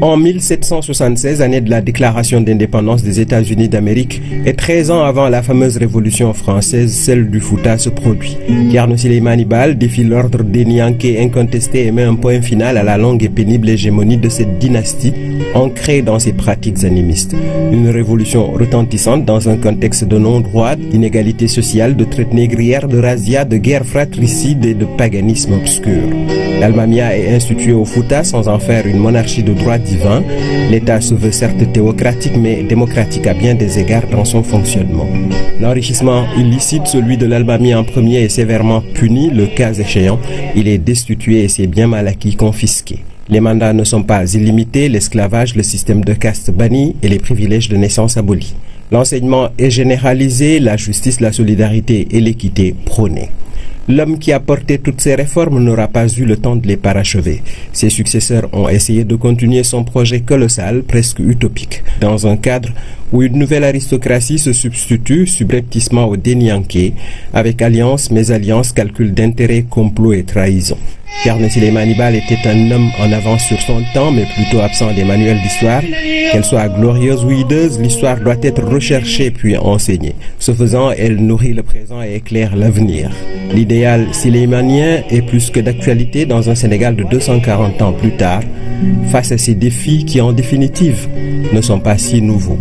En 1776, année de la déclaration d'indépendance des États-Unis d'Amérique, et 13 ans avant la fameuse révolution française, celle du Fouta se produit. Thierno Souleymane Baal défie l'ordre des Nianké incontesté et met un point final à la longue et pénible hégémonie de cette dynastie, ancrée dans ses pratiques animistes. Une révolution retentissante dans un contexte de non-droit, d'inégalité sociale, de traite négrière, de razzia, de guerre fratricide et de paganisme obscur. L'Almamia est instituée au Fouta sans en faire une monarchie de droit divin. L'État se veut certes théocratique mais démocratique à bien des égards dans son fonctionnement. L'enrichissement illicite, celui de l'Almamia en premier, est sévèrement puni. Le cas échéant, il est destitué et ses biens mal acquis confisqués. Les mandats ne sont pas illimités, l'esclavage, le système de caste banni et les privilèges de naissance abolis. L'enseignement est généralisé, la justice, la solidarité et l'équité prônées. L'homme qui a porté toutes ces réformes n'aura pas eu le temps de les parachever. Ses successeurs ont essayé de continuer son projet colossal, presque utopique, dans un cadre où une nouvelle aristocratie se substitue subrepticement au Dénianké, avec alliance, mésalliance, calcul d'intérêts, complot et trahison. Thierno Souleymane Baal était un homme en avance sur son temps, mais plutôt absent des manuels d'histoire. Qu'elle soit glorieuse ou hideuse, l'histoire doit être recherchée puis enseignée. Ce faisant, elle nourrit le présent et éclaire l'avenir. L'idéal soulaymanien est plus que d'actualité dans un Sénégal de 240 ans plus tard, face à ces défis qui, en définitive, ne sont pas si nouveaux.